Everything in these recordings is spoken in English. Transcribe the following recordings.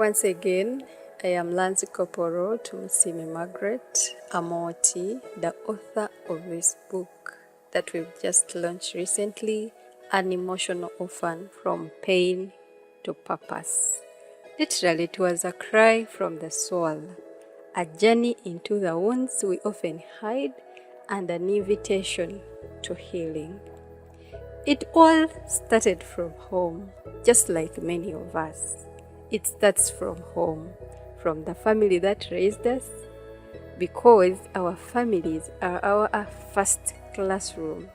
Once again, I am Lancy Koporo Tumusime Margaret Amoti, the author of this book that we've just launched recently, An Emotional Orphan from Pain to Purpose. Literally, it was a cry from the soul, a journey into the wounds we often hide, and an invitation to healing. It all started from home, just like many of us. It starts from home, from the family that raised us, because our families are our first classroom,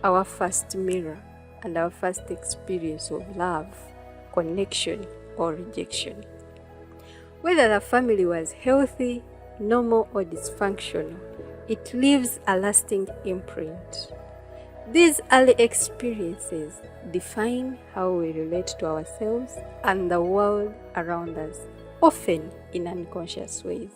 our first mirror, and our first experience of love, connection, or rejection. Whether the family was healthy, normal, or dysfunctional, it leaves a lasting imprint. These early experiences define how we relate to ourselves and the world around us, often in unconscious ways.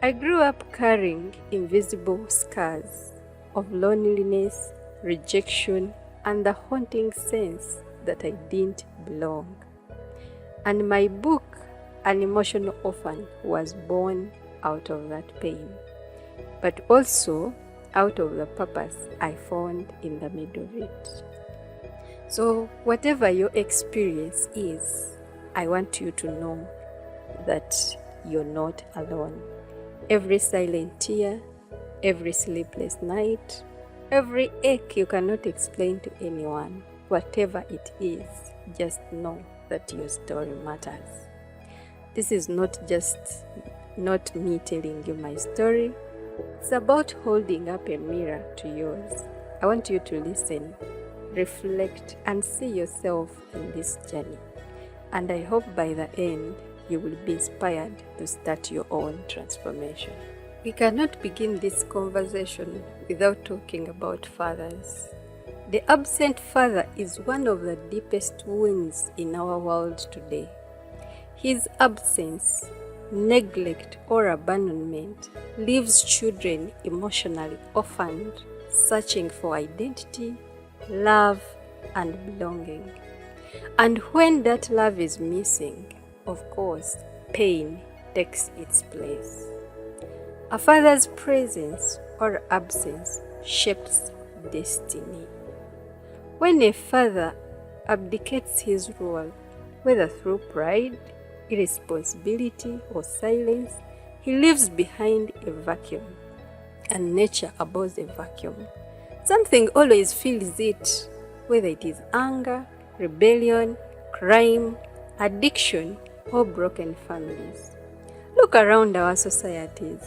I grew up carrying invisible scars of loneliness, rejection, and the haunting sense that I didn't belong. And my book, An Emotional Orphan, was born out of that pain, but also out of the purpose I found in the middle of it. So whatever your experience is, I want you to know that you're not alone. Every silent tear, every sleepless night, every ache you cannot explain to anyone, whatever it is, just know that your story matters. This is not me telling you my story. It's about holding up a mirror to yours. I want you to listen, reflect, and see yourself in this journey. And I hope by the end, you will be inspired to start your own transformation. We cannot begin this conversation without talking about fathers. The absent father is one of the deepest wounds in our world today. His absence, neglect, or abandonment leaves children emotionally orphaned, searching for identity, love, and belonging. And when that love is missing, of course, pain takes its place. A father's presence or absence shapes destiny. When a father abdicates his role, whether through pride, irresponsibility, or silence, he leaves behind a vacuum, and nature abhors a vacuum. Something always fills it, whether it is anger, rebellion, crime, addiction, or broken families. Look around our societies.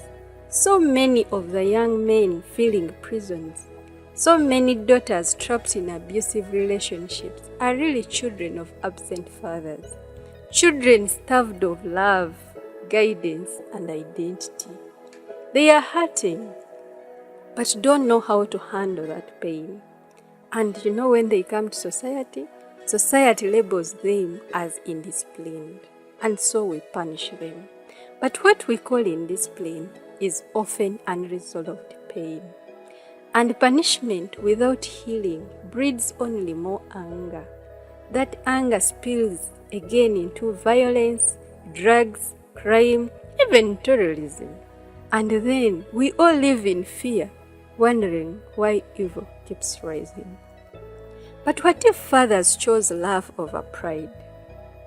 So many of the young men filling prisons, so many daughters trapped in abusive relationships are really children of absent fathers. Children starved of love, guidance, and identity. They are hurting, but don't know how to handle that pain. And when they come to society, society labels them as indisciplined, and so we punish them. But what we call indiscipline is often unresolved pain. And punishment without healing breeds only more anger. That anger spills again into violence, drugs, crime, even terrorism. And then we all live in fear, wondering why evil keeps rising. But what if fathers chose love over pride?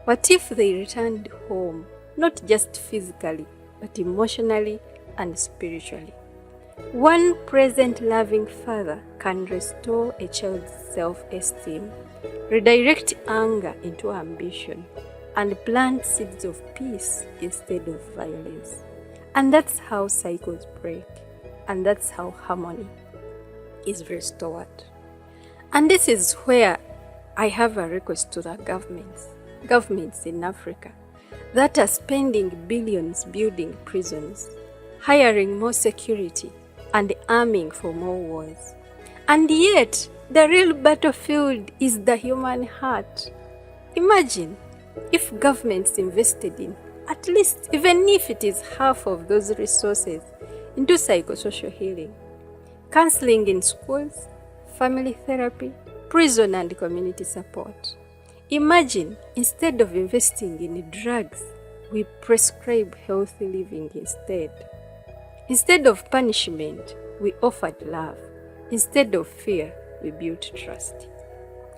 What if they returned home, not just physically, but emotionally and spiritually? One present loving father can restore a child's self-esteem, redirect anger into ambition, and plant seeds of peace instead of violence. And that's how cycles break, and that's how harmony is restored. And this is where I have a request to the governments in Africa that are spending billions building prisons, hiring more security, and arming for more wars. And yet, the real battlefield is the human heart. Imagine if governments invested in, at least even if it is half of those resources, into psychosocial healing, counseling in schools, family therapy, prison and community support. Imagine, instead of investing in drugs, we prescribe healthy living instead. Instead of punishment, we offered love. Instead of fear, we built trust.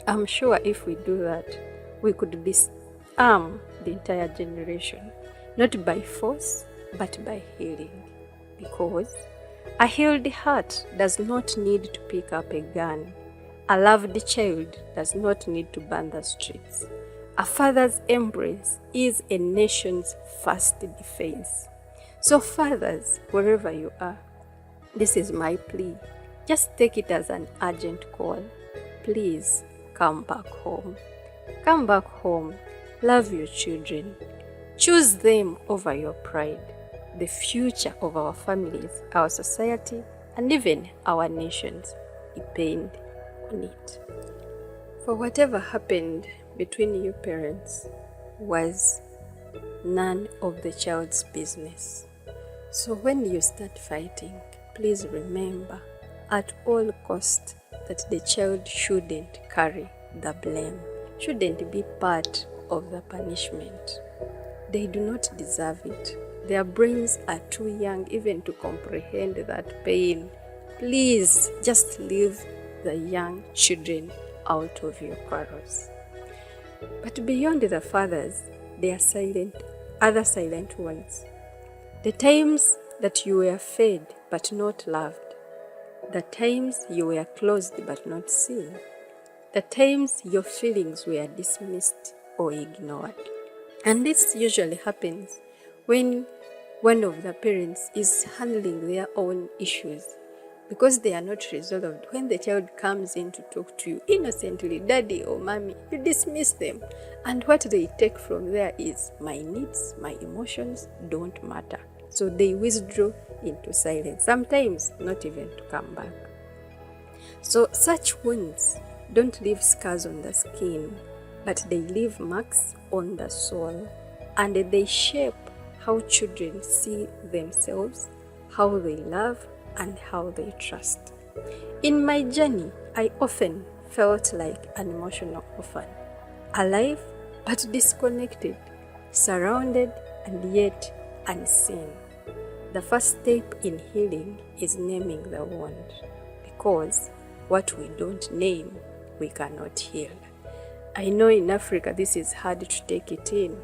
I'm sure if we do that, we could disarm the entire generation, not by force, but by healing. Because a healed heart does not need to pick up a gun. A loved child does not need to burn the streets. A father's embrace is a nation's first defense. So fathers, wherever you are, this is my plea. Just take it as an urgent call. Please come back home. Come back home. Love your children. Choose them over your pride. The future of our families, our society, and even our nations depend on it. For whatever happened between you parents was none of the child's business. So when you start fighting, please remember at all costs that the child shouldn't carry the blame, shouldn't be part of the punishment. They do not deserve it. Their brains are too young even to comprehend that pain. Please just leave the young children out of your quarrels. But beyond the fathers, there are other silent ones. The times that you were fed but not loved. The times you were closed but not seen. The times your feelings were dismissed or ignored. And this usually happens when one of the parents is handling their own issues because they are not resolved. When the child comes in to talk to you innocently, daddy or mommy, you dismiss them. And what they take from there is, my needs, my emotions don't matter. So they withdraw into silence, sometimes not even to come back. So such wounds don't leave scars on the skin, but they leave marks on the soul, and they shape how children see themselves, how they love, and how they trust. In my journey, I often felt like an emotional orphan, alive but disconnected, surrounded and yet unseen. The first step in healing is naming the wound, because what we don't name, we cannot heal. I know in Africa this is hard to take it in.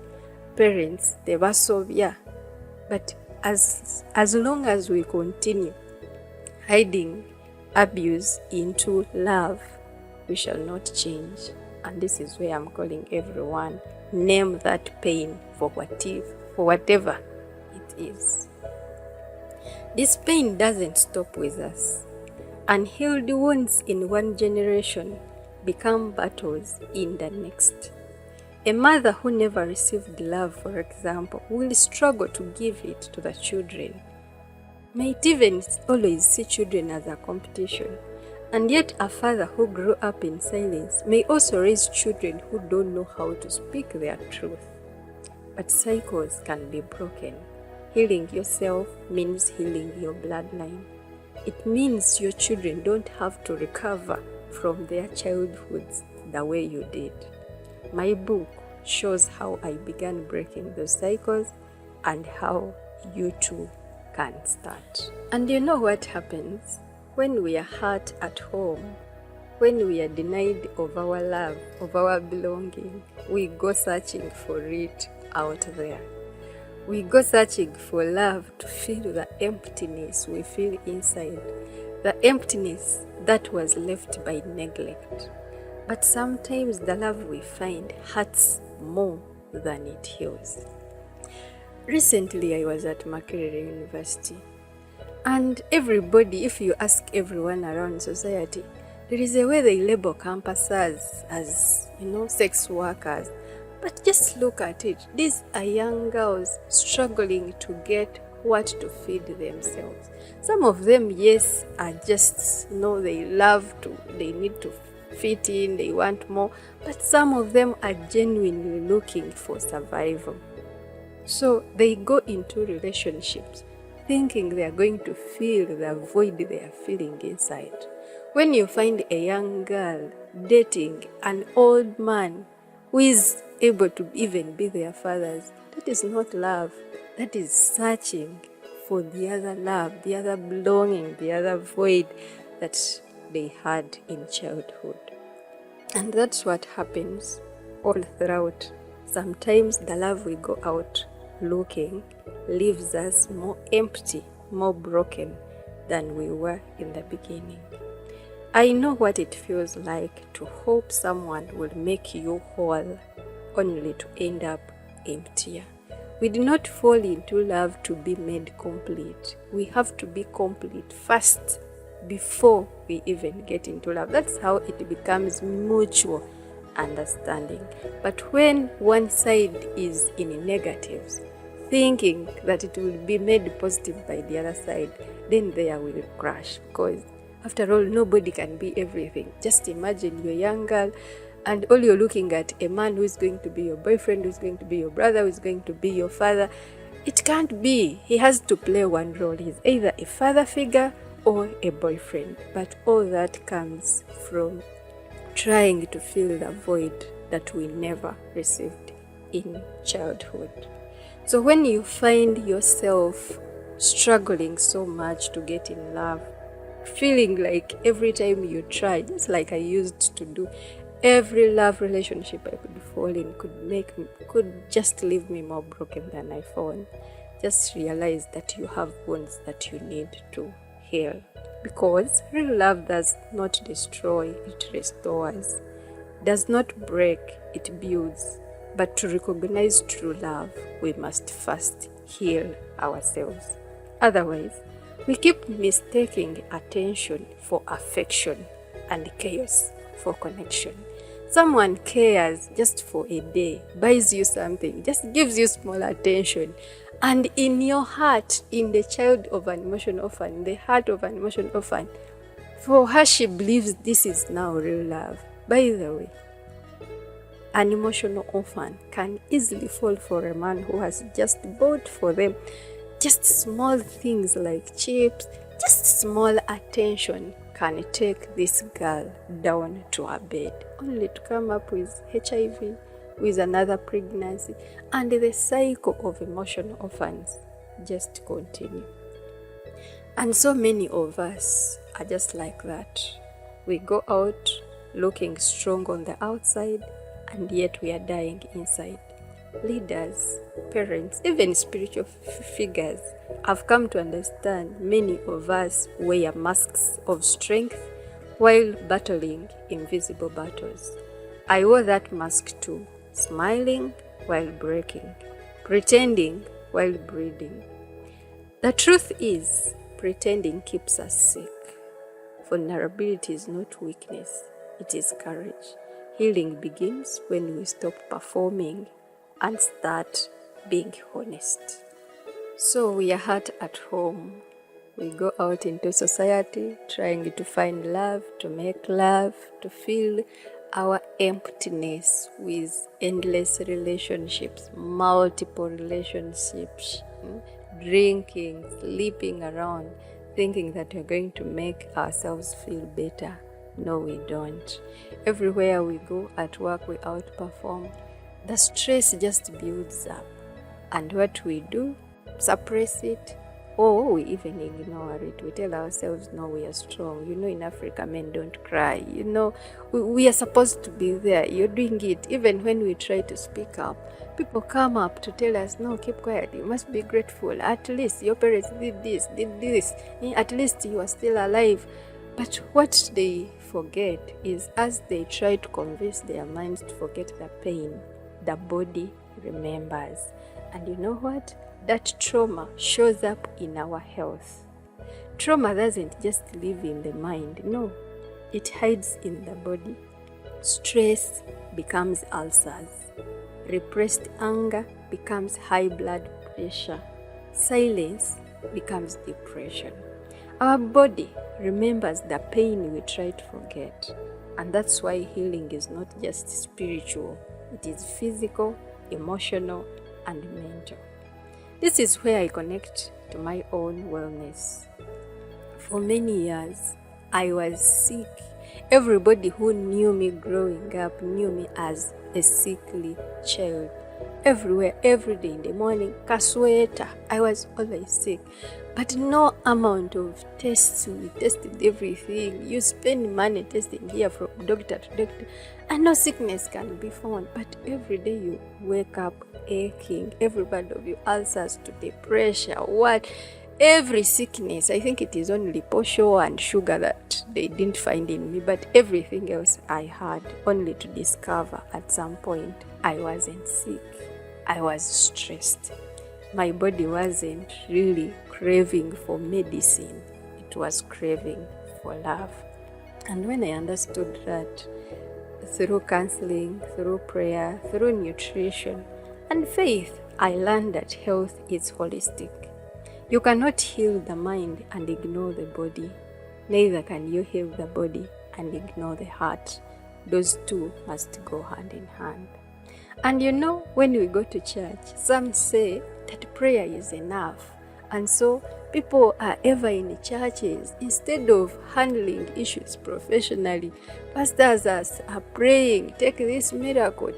Parents, they were so, but as long as we continue hiding abuse into love, we shall not change. And this is where I'm calling everyone, name that pain for whatever it is. This pain doesn't stop with us. Unhealed wounds in one generation become battles in the next. A mother who never received love, for example, will struggle to give it to the children. Might even always see children as a competition. And yet a father who grew up in silence may also raise children who don't know how to speak their truth. But cycles can be broken. Healing yourself means healing your bloodline. It means your children don't have to recover from their childhoods the way you did. My book shows how I began breaking those cycles and how you too can start. And you know what happens when we are hurt at home, when we are denied of our love, of our belonging? We go searching for it out there. We go searching for love to fill the emptiness we feel inside, the emptiness that was left by neglect. But sometimes the love we find hurts more than it heals. Recently, I was at Makerere University, and everybody, if you ask everyone around society, there is a way they label campusers as, sex workers. But just look at it. These are young girls struggling to get what to feed themselves. Some of them, yes, are just, they need to fit in, they want more. But some of them are genuinely looking for survival. So they go into relationships thinking they are going to fill the void they are feeling inside. When you find a young girl dating an old man who is able to even be their fathers. That is not love. That is searching for the other love, the other belonging, the other void that they had in childhood. And that's what happens all throughout. Sometimes the love we go out looking leaves us more empty, more broken than we were in the beginning. I know what it feels like to hope someone will make you whole, only to end up emptier. We do not fall into love to be made complete. We have to be complete first before we even get into love. That's how it becomes mutual understanding. But when one side is in negatives, thinking that it will be made positive by the other side, then there will crash. Because after all, nobody can be everything. Just imagine you're a young girl and all you're looking at a man who is going to be your boyfriend, who is going to be your brother, who is going to be your father. It can't be. He has to play one role. He's either a father figure or a boyfriend. But all that comes from trying to fill the void that we never received in childhood. So when you find yourself struggling so much to get in love, feeling like every time you try, just like I used to do, every love relationship I could fall in could just leave me more broken than I found. Just realize that you have wounds that you need to heal. Because real love does not destroy, it restores. Does not break, it builds. But to recognize true love, we must first heal ourselves. Otherwise, we keep mistaking attention for affection and chaos for connection. Someone cares just for a day, buys you something, just gives you small attention. And in your heart, in the child of an emotion orphan, in the heart of an emotion orphan, for her, she believes this is now real love. By the way, an emotional orphan can easily fall for a man who has just bought for them just small things like chips, just small attention can take this girl down to her bed, only to come up with HIV, with another pregnancy, and the cycle of emotional orphans just continue. And so many of us are just like that. We go out looking strong on the outside, and yet we are dying inside. Leaders, parents, even spiritual figures have come to understand many of us wear masks of strength while battling invisible battles. I wore that mask too, smiling while breaking, pretending while breathing. The truth is, pretending keeps us sick. Vulnerability is not weakness, it is courage. Healing begins when we stop performing and start being honest. So we are hurt at home. We go out into society trying to find love, to make love, to fill our emptiness with endless relationships, multiple relationships, drinking, sleeping around, thinking that we're going to make ourselves feel better. No, we don't. Everywhere we go, at work, we outperform. The stress just builds up. And what we do, suppress it, or we even ignore it. We tell ourselves, no, we are strong. In Africa, men don't cry. We are supposed to be there. You're doing it. Even when we try to speak up, people come up to tell us, no, keep quiet. You must be grateful. At least your parents did this. At least you are still alive. But what they forget is, as they try to convince their minds to forget the pain, the body remembers. And you know what? That trauma shows up in our health. Trauma doesn't just live in the mind. No, it hides in the body. Stress becomes ulcers. Repressed anger becomes high blood pressure. Silence becomes depression. Our body remembers the pain we try to forget. And that's why healing is not just spiritual. It is physical, emotional, and mental. This is where I connect to my own wellness. For many years, I was sick. Everybody who knew me growing up knew me as a sickly child. Everywhere, every day in the morning, kasweta, I was always sick. But no amount of tests, we tested everything. You spend money testing here from doctor to doctor, and no sickness can be found. But every day you wake up aching, every part of you, ulcers to the pressure, what? Every sickness, I think it is only posho and sugar that they didn't find in me, but everything else I had, only to discover at some point I wasn't sick. I was stressed. My body wasn't really craving for medicine. It was craving for love. And when I understood that through counseling, through prayer, through nutrition and faith, I learned that health is holistic. You cannot heal the mind and ignore the body. Neither can you heal the body and ignore the heart. Those two must go hand in hand. And when we go to church, some say that prayer is enough. And so people are ever in churches. Instead of handling issues professionally, pastors are praying, take this miracle,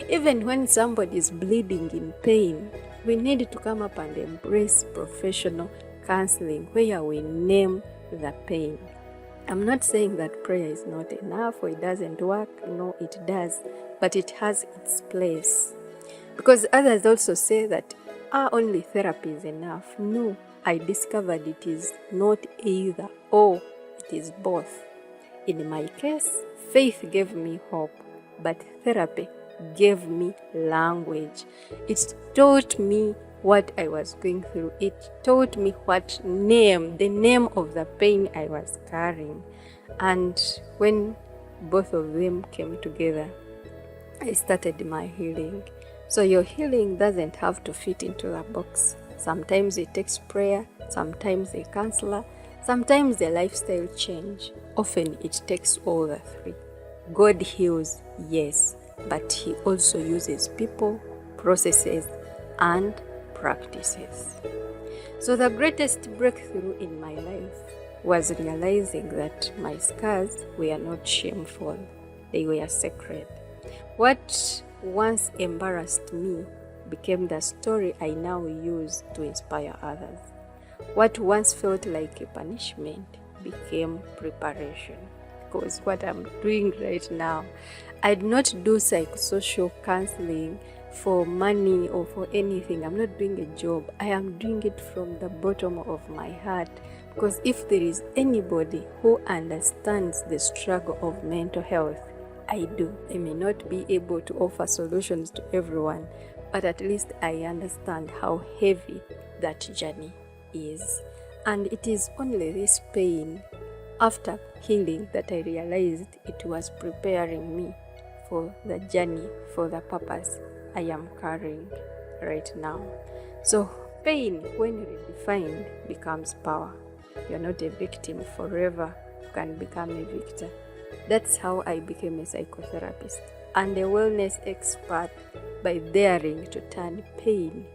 even when somebody is bleeding in pain, we need to come up and embrace professional counseling where we name the pain. I'm not saying that prayer is not enough or it doesn't work. No, it does, but it has its place. Because others also say that only therapy is enough. No, I discovered it is not either or, it is both. In my case, faith gave me hope, but therapy gave me language. It taught me what I was going through. It taught me the name of the pain I was carrying. And when both of them came together, I started my healing. So your healing doesn't have to fit into a box. Sometimes it takes prayer, sometimes a counselor, sometimes a lifestyle change. Often it takes all the three. God heals, yes, but He also uses people, processes, and practices. So the greatest breakthrough in my life was realizing that my scars were not shameful, they were sacred. What once embarrassed me became the story I now use to inspire others. What once felt like a punishment became preparation. Because what I'm doing right now, I do not do psychosocial counseling for money or for anything. I'm not doing a job. I am doing it from the bottom of my heart. Because if there is anybody who understands the struggle of mental health, I do. I may not be able to offer solutions to everyone, but at least I understand how heavy that journey is. And it is only this pain after healing that I realized it was preparing me for the journey, for the purpose I am carrying right now. So pain, when redefined, becomes power. You're not a victim forever. You can become a victor. That's how I became a psychotherapist and a wellness expert, by daring to turn pain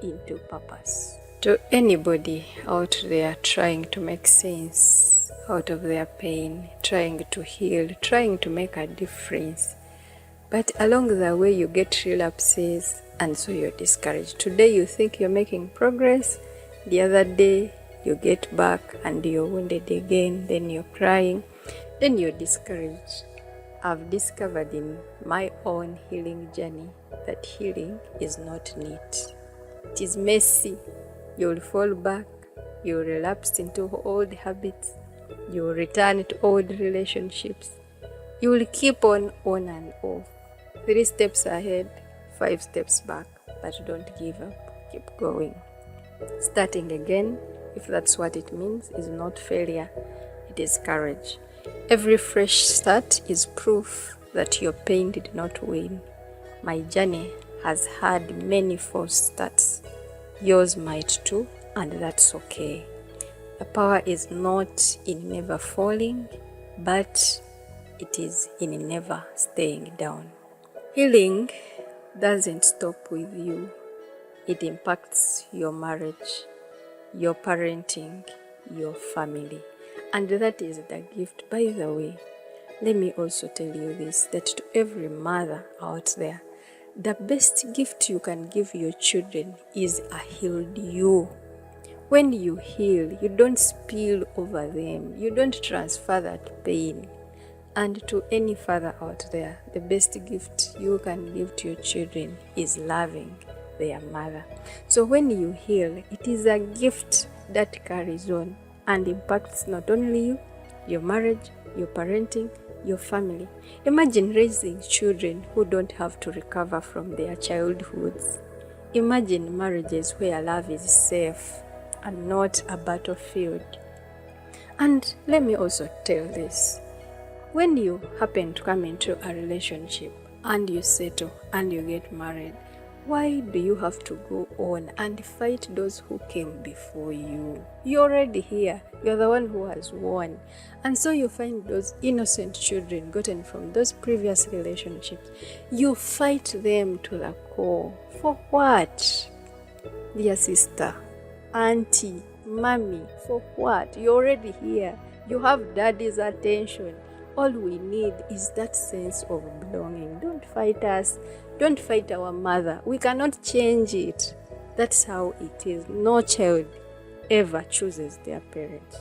into purpose. To anybody out there trying to make sense out of their pain, trying to heal, trying to make a difference, but along the way you get relapses and so you're discouraged. Today you think you're making progress, the other day you get back and you're wounded again, then you're crying, then you're discouraged. I've discovered in my own healing journey that healing is not neat. It is messy. You'll fall back, you'll relapse into old habits, you'll return to old relationships. You will keep on and off. 3 steps ahead, 5 steps back, but don't give up. Keep going. Starting again, if that's what it means, is not failure, it is courage. Every fresh start is proof that your pain did not win. My journey has had many false starts. Yours might too, and that's okay. The power is not in never falling, but it is in never staying down. Healing doesn't stop with you. It impacts your marriage, your parenting, your family. And that is the gift. By the way, let me also tell you this, that to every mother out there, the best gift you can give your children is a healed you. When you heal, you don't spill over them, you don't transfer that pain. And to any father out there, the best gift you can give to your children is loving their mother. So when you heal, it is a gift that carries on and impacts not only you, your marriage, your parenting, your family. Imagine raising children who don't have to recover from their childhoods. Imagine marriages where love is safe and not a battlefield. And let me also tell this. When you happen to come into a relationship and you settle and you get married, why do you have to go on and fight those who came before you? You're already here. You're the one who has won. And so you find those innocent children gotten from those previous relationships. You fight them to the core. For what? Dear sister, auntie, mommy, for what? You're already here. You have daddy's attention. All we need is that sense of belonging. Don't fight us. Don't fight our mother. We cannot change it. That's how it is. No child ever chooses their parents.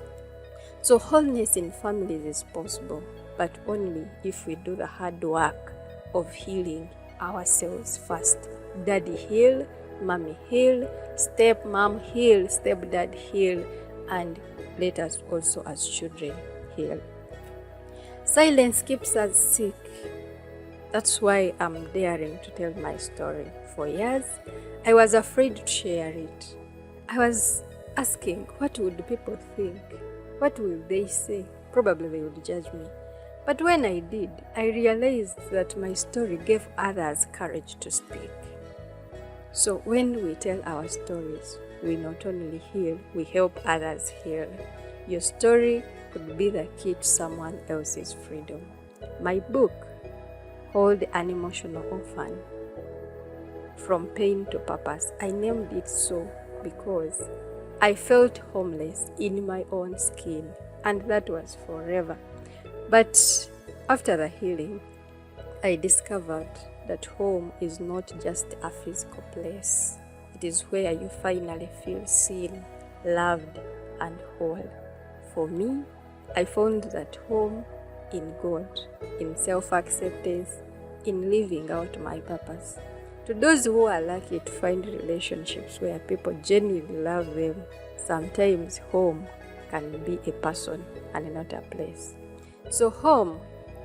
So wholeness in families is possible, but only if we do the hard work of healing ourselves first. Daddy heal, mommy heal, stepmom heal, stepdad heal, and let us also as children heal. Silence keeps us sick. That's why I'm daring to tell my story. For years, I was afraid to share it. I was asking, what would people think? What will they say? Probably they would judge me. But when I did, I realized that my story gave others courage to speak. So when we tell our stories, we not only heal, we help others heal. Your story could be the key to someone else's freedom. My book, called An Emotional Orphan, From Pain to Purpose, I named it so because I felt homeless in my own skin, and that was forever. But after the healing, I discovered that home is not just a physical place. It is where you finally feel seen, loved, and whole. For me, I found that home in God, in self-acceptance, in living out my purpose. To those who are lucky to find relationships where people genuinely love them, sometimes home can be a person and not a place. So home,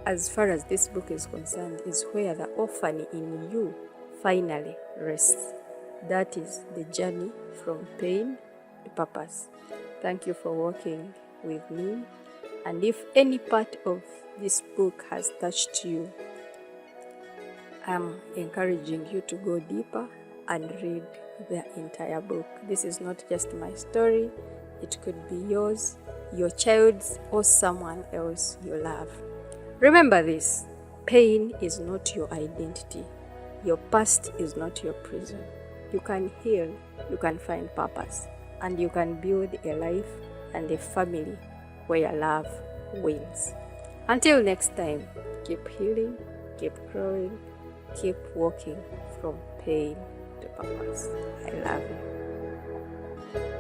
as far as this book is concerned, is where the orphan in you finally rests. That is the journey from pain to purpose. Thank you for walking with me. And if any part of this book has touched you, I'm encouraging you to go deeper and read the entire book. This is not just my story. It could be yours, your child's, or someone else you love. Remember this, pain is not your identity. Your past is not your prison. You can heal, you can find purpose, and you can build a life and a family where love wins. Until next time, keep healing, keep growing, keep walking from pain to purpose. I love you.